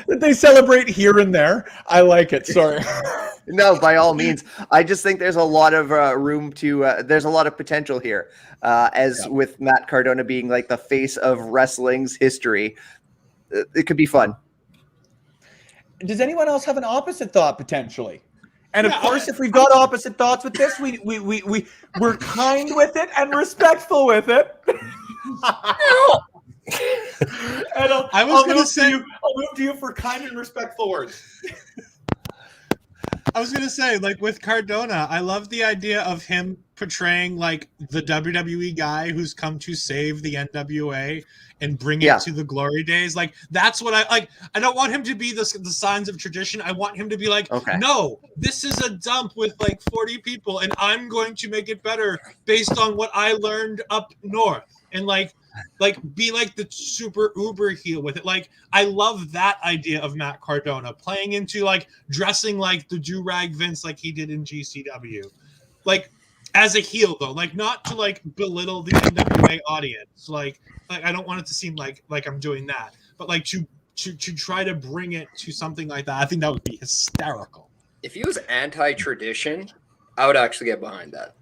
That they celebrate here and there. I like it. Sorry. No, by all means. I just think there's a lot of room to. There's a lot of potential here, with Matt Cardona being like the face of wrestling's history. It could be fun. Does anyone else have an opposite thought potentially? And of course, if we've got opposite thoughts with this, we're kind with it and respectful with it. And I'll move to you for kind and respectful words. I was gonna say, like with Cardona, I love the idea of him portraying like the WWE guy who's come to save the NWA and bring it to the glory days. Like that's what I like. I don't want him to be the signs of tradition. I want him to be like, no, this is a dump with like 40 people, and I'm going to make it better based on what I learned up north, and like be like the super uber heel with it. Like I love that idea of Matt Cardona playing into like dressing like the do-rag Vince like he did in GCW, like as a heel though, like not to like belittle the NWA audience. Like I don't want it to seem like I'm doing that, but like to try to bring it to something like that. I think that would be hysterical. If he was anti-tradition, I would actually get behind that.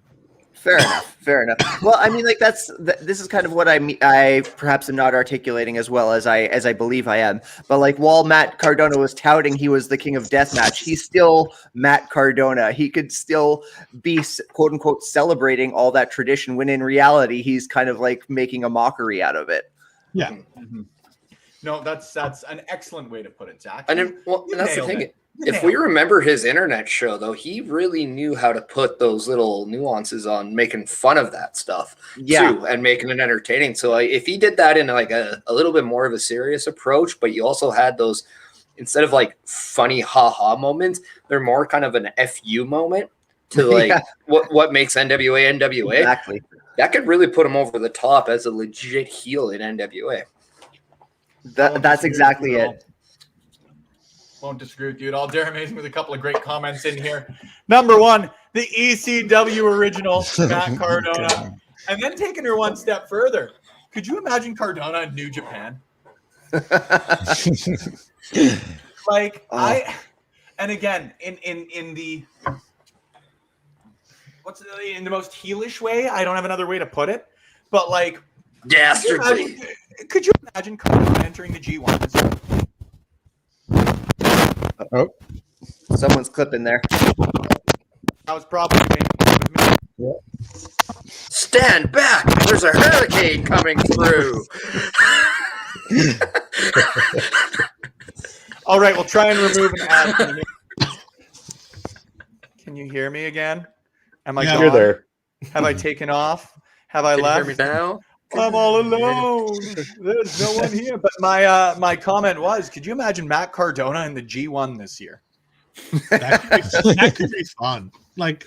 Fair enough. Well, I mean, like this is kind of what I perhaps am not articulating as well as I believe I am. But like while Matt Cardona was touting he was the king of deathmatch, he's still Matt Cardona. He could still be quote unquote celebrating all that tradition when in reality he's kind of like making a mockery out of it. Yeah. Mm-hmm. No, that's an excellent way to put it, Zach. And that's the thing. If we remember his internet show, though, he really knew how to put those little nuances on making fun of that stuff, too, and making it entertaining. So if he did that in like a little bit more of a serious approach, but you also had those, instead of like funny ha-ha moments, they're more kind of an FU moment to like what makes NWA NWA. Exactly. That could really put him over the top as a legit heel in NWA. That's exactly it. Won't disagree with you at all. Darren Amazing with a couple of great comments in here. Number one, the ECW original, Matt Cardona. And then taking her one step further, could you imagine Cardona in New Japan? Like Oh. and again, in the in the most heelish way, I don't have another way to put it, but like, Dastardly. could you imagine Cardona entering the G1 this year? Oh, Someone's clipping there. That was probably with me. Stand back! There's a hurricane coming through. All right, we'll try and remove an ad. Can you hear me again? Am I Yeah. gone? You're there. Have I taken off? Have I Can you hear left? me now? I'm all alone. There's no one here. But my comment was, could you imagine Matt Cardona in the G1 this year? That could be fun. Like,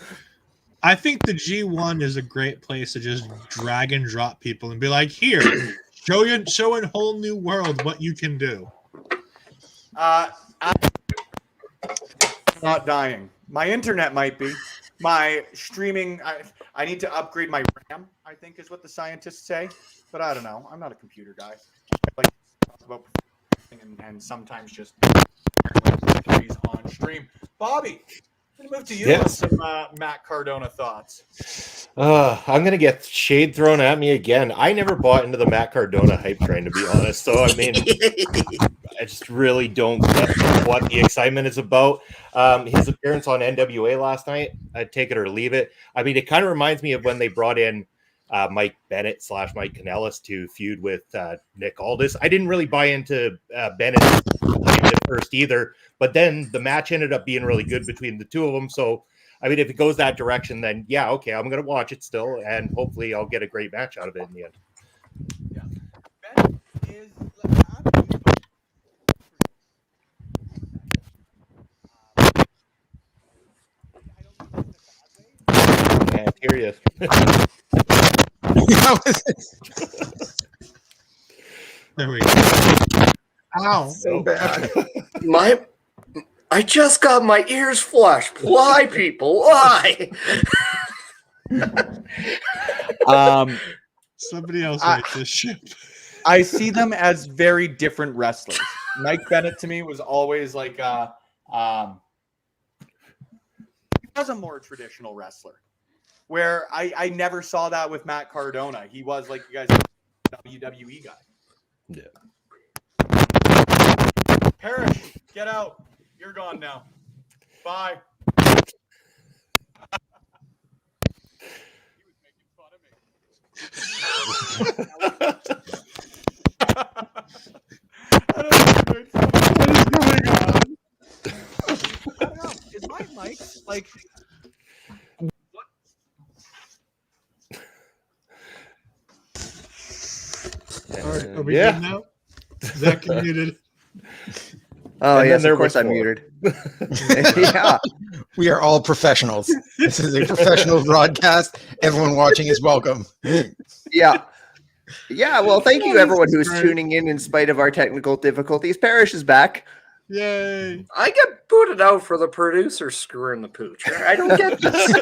I think the G1 is a great place to just drag and drop people and be like, here, show a whole new world what you can do. I'm not dying. My internet might be. My streaming, I need to upgrade my RAM, I think is what the scientists say. But I don't know. I'm not a computer guy. I like to talk about and sometimes just on stream. Bobby, I'm gonna move to you Yes. with some Matt Cardona thoughts. I'm going to get shade thrown at me again. I never bought into the Matt Cardona hype train, to be honest. So, I mean, I just really don't get what the excitement is about. His appearance on NWA last night, I'd take it or leave it. I mean, it kind of reminds me of when they brought in Mike Bennett / Mike Kanellis to feud with Nick Aldis. I didn't really buy into Bennett at first either, but then the match ended up being really good between the two of them. So, I mean, if it goes that direction, then yeah, okay, I'm going to watch it still, and hopefully I'll get a great match out of it in the end. Ben is Can't hear you. There we go. Ow. So bad. I just got my ears flushed. Why, people? Why? Somebody else write this shit. I see them as very different wrestlers. Mike Bennett to me was always like he was a more traditional wrestler. Where I never saw that with Matt Cardona. He was like you guys WWE guy. Yeah. Parrish, get out. You're gone now. Bye. He was making fun of me. What is going on? I don't know. Is my mic like? All right, are we Yeah. good now? Zach, you muted. Oh, And then yes, there of course was I'm four. muted. Yeah. we are all professionals. This is a professional broadcast. Everyone watching is welcome. Yeah. Yeah. Well, thank you, Oh, everyone this is who's great. tuning in spite of our technical difficulties. Parrish is back. Yay. I get booted out for the producer screwing the pooch. I don't get this.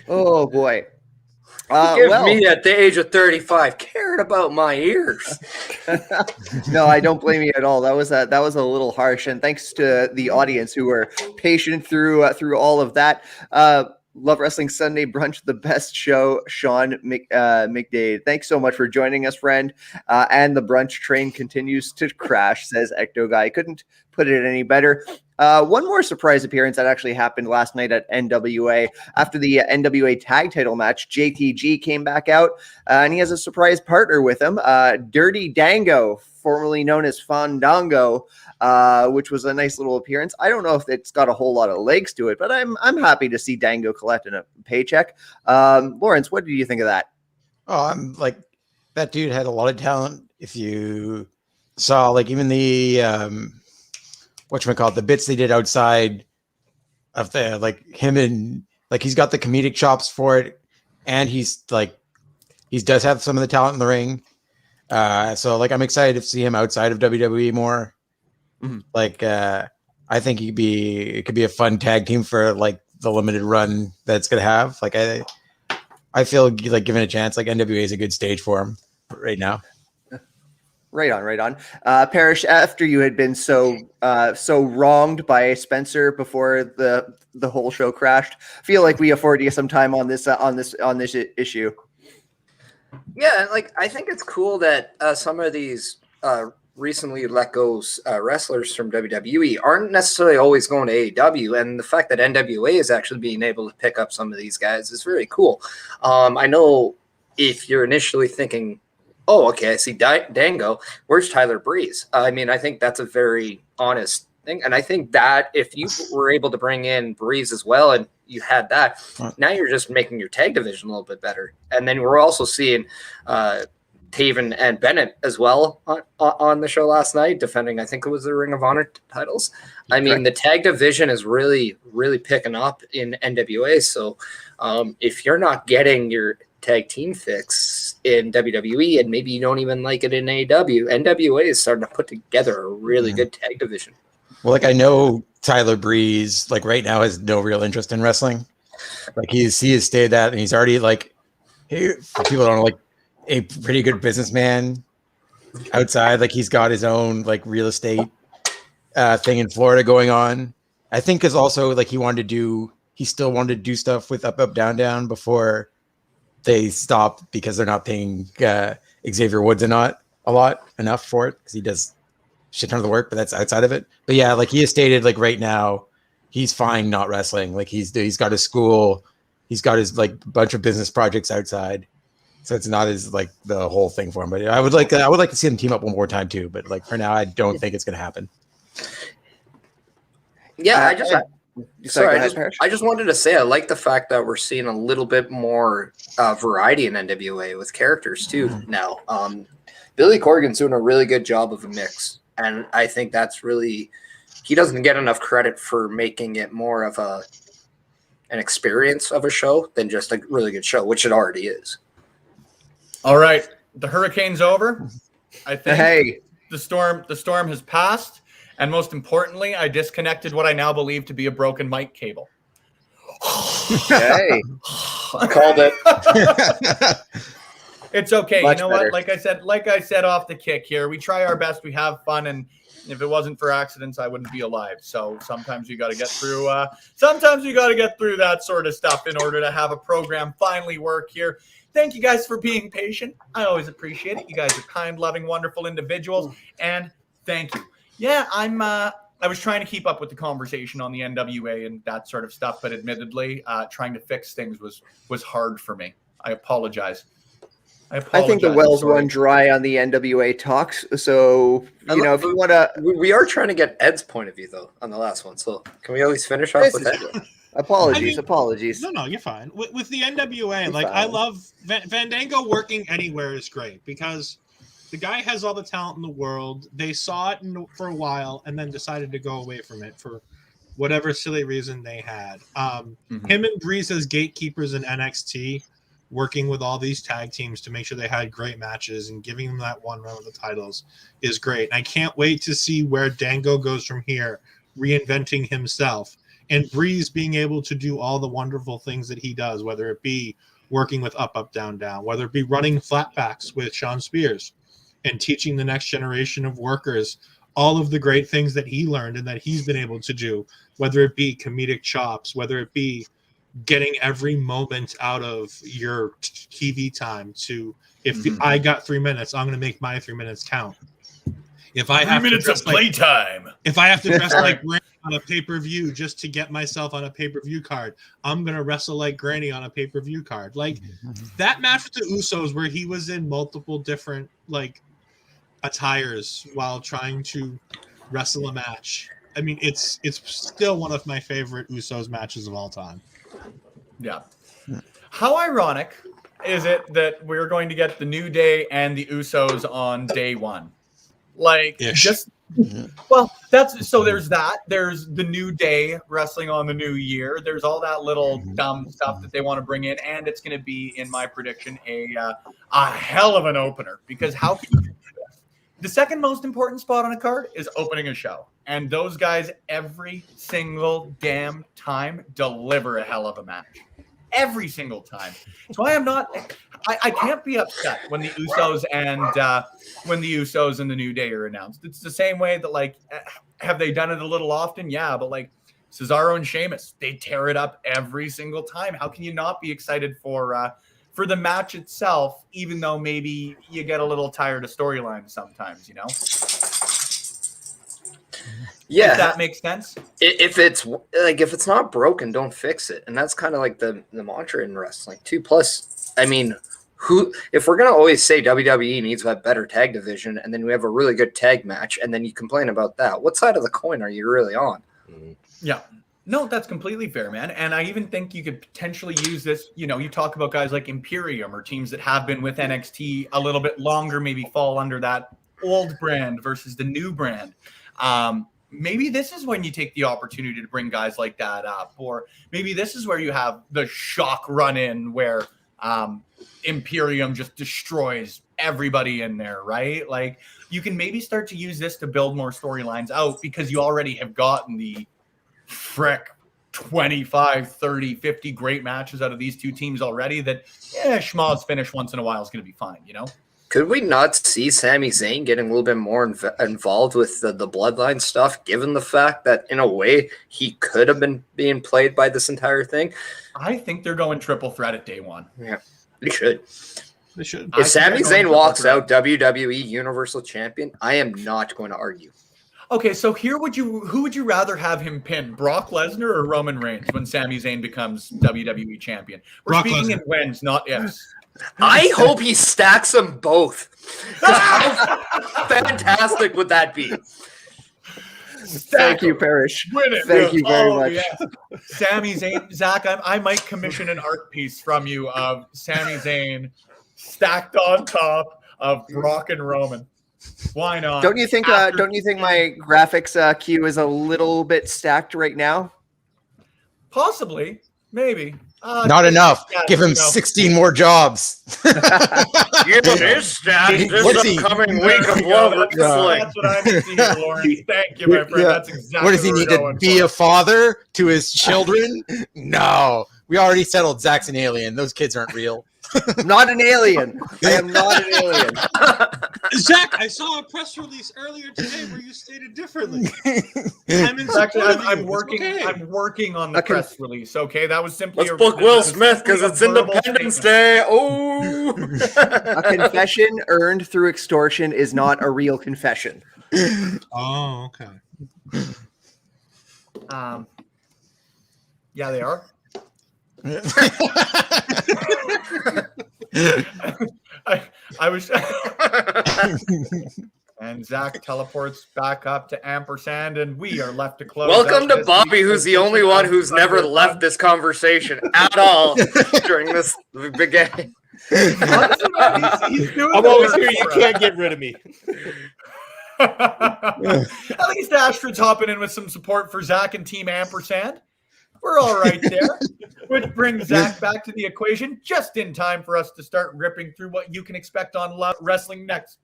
Oh, boy. Give Well, me at the age of 35 cared about my ears. no, I don't blame you at all. That was a little harsh, and thanks to the audience who were patient through all of that. Love Wrestling Sunday Brunch, the best show. Sean McDade, thanks so much for joining us, friend. And the brunch train continues to crash, says Ecto Guy. Couldn't put it any better. One more surprise appearance that actually happened last night at NWA. After the NWA tag title match, JTG came back out, and he has a surprise partner with him, Dirty Dango, formerly known as Fandango, which was a nice little appearance. I don't know if it's got a whole lot of legs to it, but I'm happy to see Dango collecting a paycheck. Lawrence, what did you think of that? Oh, I'm like, that dude had a lot of talent. If you saw, like, even the whatchamacallit, the bits they did outside of the, like, him and, like, he's got the comedic chops for it, and he's like, he does have some of the talent in the ring. So, like, I'm excited to see him outside of WWE more. Mm-hmm. Like, I think it could be a fun tag team for, like, the limited run that it's gonna have. Like, I feel like given a chance, like, NWA is a good stage for him. right now. Right on. Parrish, after you had been so wronged by Spencer before the whole show crashed, feel like we afford you some time on this issue. Yeah, like I think it's cool that some of these recently let go wrestlers from WWE aren't necessarily always going to AEW, and the fact that NWA is actually being able to pick up some of these guys is very cool. I know if you're initially thinking, oh, okay, I see Dango. Where's Tyler Breeze? I mean, I think that's a very honest thing. And I think that if you were able to bring in Breeze as well and you had that, now you're just making your tag division a little bit better. And then we're also seeing Taven and Bennett as well on the show last night, defending, I think it was the Ring of Honor titles. I mean, the tag division is really, really picking up in NWA. So if you're not getting your tag team fix in WWE and maybe you don't even like it in AEW, NWA is starting to put together a really good tag division. Well, like I know Tyler Breeze, like right now, has no real interest in wrestling. Like he has stated that, and he's already like, hey, for people who don't know, like a pretty good businessman outside. Like he's got his own like real estate thing in Florida going on. I think because also like he still wanted to do stuff with Up Down Down before they stopped because they're not paying Xavier Woods enough for it because he does shit ton of the work, but that's outside of it. But yeah, like he has stated, like right now, he's fine not wrestling. Like he's got his school, he's got his like bunch of business projects outside, so it's not as like the whole thing for him. But I would like to see them team up one more time too. But like for now, I don't think it's gonna happen. Yeah, I just wanted to say I like the fact that we're seeing a little bit more variety in NWA with characters too now. Billy Corgan's doing a really good job of a mix, and I think that's really he doesn't get enough credit for making it more of an experience of a show than just a really good show, which it already is. All right, the hurricane's over. I think Hey, the storm has passed. And most importantly, I disconnected what I now believe to be a broken mic cable. hey, Called it. It's okay. Much You know better. what? Like I said off the kick here, we try our best. We have fun, and if it wasn't for accidents, I wouldn't be alive. So sometimes you got to get through. Sometimes you got to get through that sort of stuff in order to have a program finally work here. Thank you guys for being patient. I always appreciate it. You guys are kind, loving, wonderful individuals, and thank you. Yeah, I was trying to keep up with the conversation on the NWA and that sort of stuff, but admittedly, trying to fix things was hard for me. I apologize. I think the wells run dry on the NWA talks. So if you want to, we are trying to get Ed's point of view though on the last one. So can we at least finish off with that? Apologies. No, you're fine. With the NWA, You're like fine. I love Fandango working anywhere is great because the guy has all the talent in the world. They saw it for a while and then decided to go away from it for whatever silly reason they had. Him and Breeze as gatekeepers in NXT, working with all these tag teams to make sure they had great matches and giving them that one run of the titles is great. And I can't wait to see where Dango goes from here, reinventing himself. And Breeze being able to do all the wonderful things that he does, whether it be working with Up, Down, Down, whether it be running flatbacks with Sean Spears and teaching the next generation of workers all of the great things that he learned and that he's been able to do, whether it be comedic chops, whether it be getting every moment out of your TV time to, I got 3 minutes, I'm going to make my 3 minutes count. If I have 3 minutes of playtime, if I have to dress like Granny on a pay-per-view just to get myself on a pay-per-view card, I'm going to wrestle like Granny on a pay-per-view card. Like that match with the Usos where he was in multiple different like attires while trying to wrestle a match. I mean, it's still one of my favorite Usos matches of all time. Yeah. How ironic is it that we're going to get the New Day and the Usos on day one? Like, just well, that's so. There's that. There's the New Day wrestling on the New Year. There's all that little dumb stuff that they want to bring in, and it's going to be, in my prediction, a hell of an opener. Because how can you do this? The second most important spot on a card is opening a show, and those guys every single damn time deliver a hell of a match. every single time. So I can't be upset when the Usos and the New Day are announced. It's the same way that, like, have they done it a little often? Yeah, but like Cesaro and Sheamus, they tear it up every single time. How can you not be excited for the match itself, even though maybe you get a little tired of storylines sometimes, you know? Yeah, if that makes sense. If it's not broken, don't fix it, and that's kind of like the mantra in wrestling too. Plus, I mean, if we're gonna always say WWE needs a better tag division, and then we have a really good tag match, and then you complain about that, what side of the coin are you really on? Yeah. No, that's completely fair, man. And I even think you could potentially use this. You know, you talk about guys like Imperium or teams that have been with NXT a little bit longer, maybe fall under that old brand versus the new brand. Maybe this is when you take the opportunity to bring guys like that up, or maybe this is where you have the shock run in where Imperium just destroys everybody in there, right? Like, you can maybe start to use this to build more storylines out because you already have gotten the 25, 30, 50 great matches out of these two teams already that, schmozz finish once in a while is going to be fine, you know? Could we not see Sami Zayn getting a little bit more involved with the bloodline stuff, given the fact that, in a way, he could have been being played by this entire thing? I think they're going triple threat at day one. Yeah, they should. They should. If Sami Zayn walks out WWE Universal Champion, I am not going to argue. Okay, so who would you rather have him pin, Brock Lesnar or Roman Reigns when Sami Zayn becomes WWE champion? We're Brock speaking Lesnar. in wins, not ifs. I hope he stacks them both. How fantastic would that be? Thank you, Parrish. Win it. Thank you very much. Yeah. Sami Zayn, Zach, I might commission an art piece from you of Sami Zayn stacked on top of Brock and Roman. Why not? Don't you think? Don't you think my graphics queue is a little bit stacked right now? Possibly, maybe. Not enough. Give him 16 more jobs. Give him his stats this upcoming week of Love Wrestling. That's what I need to hear, Lawrence. Thank you, my friend. That's exactly What does he need to be a father to his children? No. We already settled Zach's an alien. Those kids aren't real. I'm not an alien. I am not an alien. Zach, I saw a press release earlier today where you stated differently. I'm working on the press release. Okay, that was simply. Let's book Will Smith because it's Independence Day. Oh, a confession earned through extortion is not a real confession. Oh, okay. Yeah, they are. I was and Zach teleports back up to ampersand, and we are left to close. Welcome to Bobby, who's the only one who's never left this conversation at all during this beginning. I'm always here. You can't get rid of me. At least Astrid's hopping in with some support for Zach and Team Ampersand. We're all right there, which brings Zach back to the equation just in time for us to start ripping through what you can expect on Wrestling next.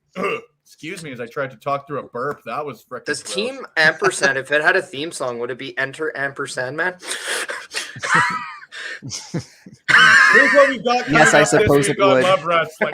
Excuse me as I tried to talk through a burp. That was freaking Does gross. Team Ampersand, if it had a theme song, would it be Enter Ampersand Man? Here's what we've got. Yes, I up this suppose week it on would. Love Wrestling.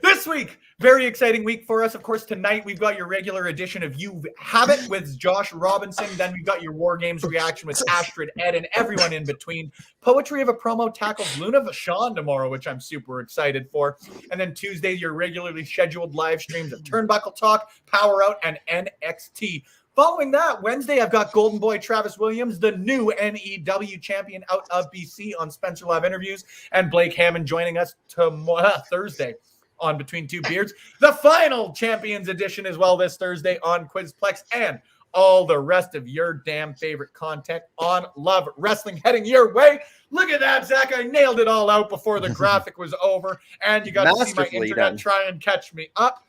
This week, very exciting week for us. Of course, tonight we've got your regular edition of You Have It with Josh Robinson. Then we've got your War Games reaction with Astrid, Ed, and everyone in between. Poetry of a Promo tackles Luna Vachon tomorrow, which I'm super excited for. And then Tuesday, your regularly scheduled live streams of Turnbuckle Talk, Power Out, and NXT. Following that, Wednesday, I've got Golden Boy Travis Williams, the new NEW champion out of BC on Spencer Love Interviews, and Blake Hammond joining us tomorrow, Thursday on Between Two Beards. The final Champions edition as well this Thursday on Quizplex, and all the rest of your damn favorite content on Love Wrestling heading your way. Look at that, Zach. I nailed it all out before the graphic was over, and you got to see my Masterfully internet done. try and catch me up.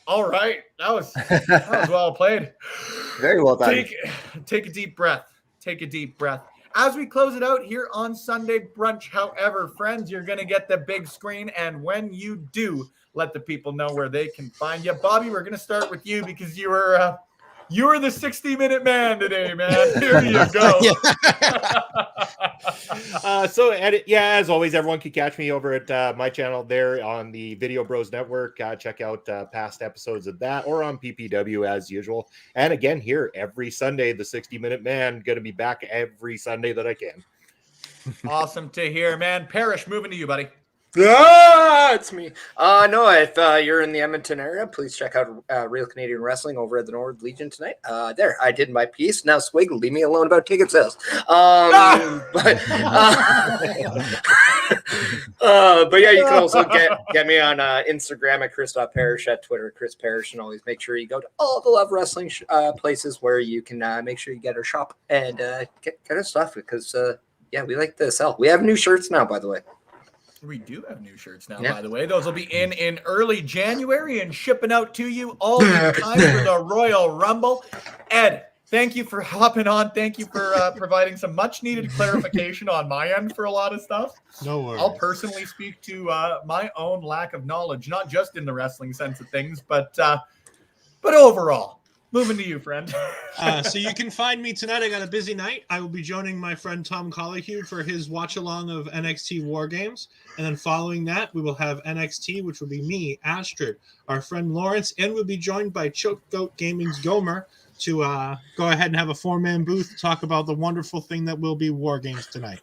All right. That was well played. Very well done. Take a deep breath. Take a deep breath. As we close it out here on Sunday Brunch, however, friends, you're going to get the big screen. And when you do, let the people know where they can find you. Bobby, we're going to start with you because you were You're the 60-minute man today, man. Here you go. As always, everyone can catch me over at my channel there on the Video Bros Network. Check out past episodes of that or on PPW as usual. And again, here every Sunday, the 60-minute man going to be back every Sunday that I can. Awesome to hear, man. Parrish, moving to you, buddy. It's me. No, if you're in the Edmonton area, please check out Real Canadian Wrestling over at the Norwood Legion tonight. There, I did my piece. Now, Swig, leave me alone about ticket sales. But yeah, you can also get me on Instagram at Chris.Parrish, at Twitter at Chris Parrish, and always make sure you go to all the Love Wrestling places where you can make sure you get our shop and get our stuff because yeah, we like to sell. We have new shirts now, by the way. We do have new shirts now, by the way. Those will be in early January and shipping out to you all in time for the Royal Rumble. Ed, thank you for hopping on. Thank you for providing some much-needed clarification on my end for a lot of stuff. No worries. I'll personally speak to my own lack of knowledge, not just in the wrestling sense of things, but overall. Moving to you, friend. So you can find me tonight. I got a busy night. I will be joining my friend Tom Colliehue for his watch-along of NXT War Games. And then following that, we will have NXT, which will be me, Astrid, our friend Lawrence, and we'll be joined by Choke Goat Gaming's Gomer to go ahead and have a four-man booth to talk about the wonderful thing that will be War Games tonight.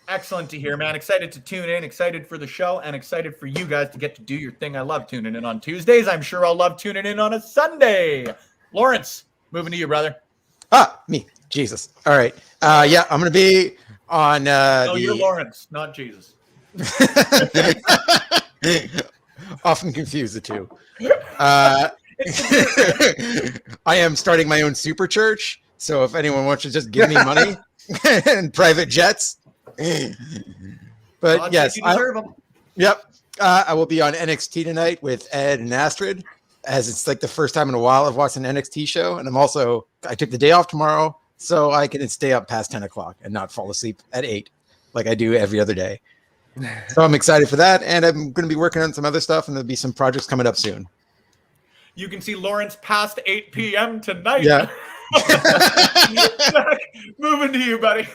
Excellent to hear, man. Excited to tune in, excited for the show, and excited for you guys to get to do your thing. I love tuning in on Tuesdays. I'm sure I'll love tuning in on a Sunday. Lawrence, moving to you, brother. Me. Jesus. All right. Yeah, I'm going to be on you're Lawrence, not Jesus. Often confuse the two. I am starting my own super church, so if anyone wants to just give me money and private jets. But yes, yep. I will be on NXT tonight with Ed and Astrid, as it's like the first time in a while I've watched an NXT show, and I took the day off tomorrow so I can stay up past 10 o'clock and not fall asleep at 8 like I do every other day. So I'm excited for that, and I'm going to be working on some other stuff, and there'll be some projects coming up soon. You can see Lawrence past 8 p.m. tonight. Yeah. Zach, moving to you, buddy.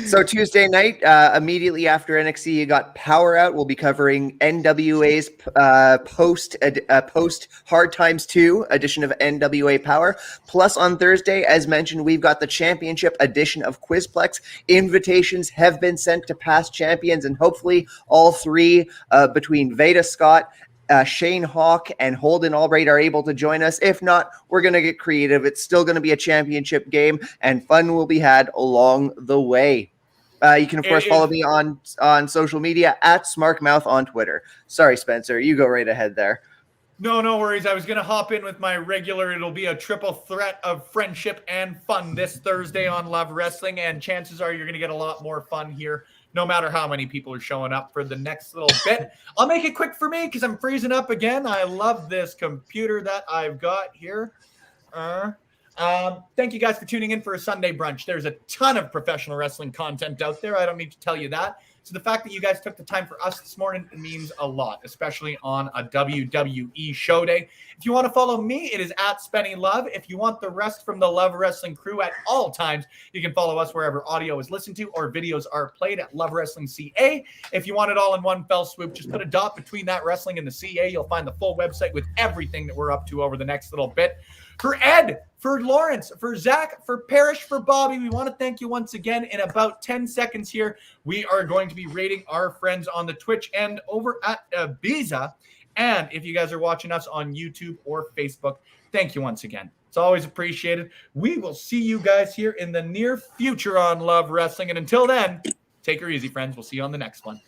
So Tuesday night, immediately after NXT, you got Power Out. We'll be covering NWA's post Hard Times 2 edition of NWA Power. Plus on Thursday, as mentioned, we've got the championship edition of Quizplex. Invitations have been sent to past champions, and hopefully all three between Veda Scott, Shane Hawk, and Holden Albright are able to join us. If not, we're going to get creative. It's still going to be a championship game, and fun will be had along the way. You can, of course, follow me on social media at SmarkMouth on Twitter. Sorry, Spencer. You go right ahead there. No worries. I was going to hop in with my regular. It'll be a triple threat of friendship and fun this Thursday on Love Wrestling, and chances are you're going to get a lot more fun here, no matter how many people are showing up for the next little bit. I'll make it quick for me because I'm freezing up again. I love this computer that I've got here. Thank you guys for tuning in for a Sunday brunch. There's a ton of professional wrestling content out there. I don't need to tell you that. So the fact that you guys took the time for us this morning means a lot, especially on a WWE show day. If you want to follow me, it is at Spenny Love. If you want the rest from the Love Wrestling crew at all times, you can follow us wherever audio is listened to or videos are played at Love Wrestling CA. If you want it all in one fell swoop, just put a dot between that wrestling and the CA. You'll find the full website with everything that we're up to over the next little bit. For Ed, for Lawrence, for Zach, for Parrish, for Bobby, we want to thank you once again. In about 10 seconds here, we are going to be rating our friends on the Twitch and over at Ibiza. And if you guys are watching us on YouTube or Facebook, thank you once again. It's always appreciated. We will see you guys here in the near future on Love Wrestling. And until then, take her easy, friends. We'll see you on the next one.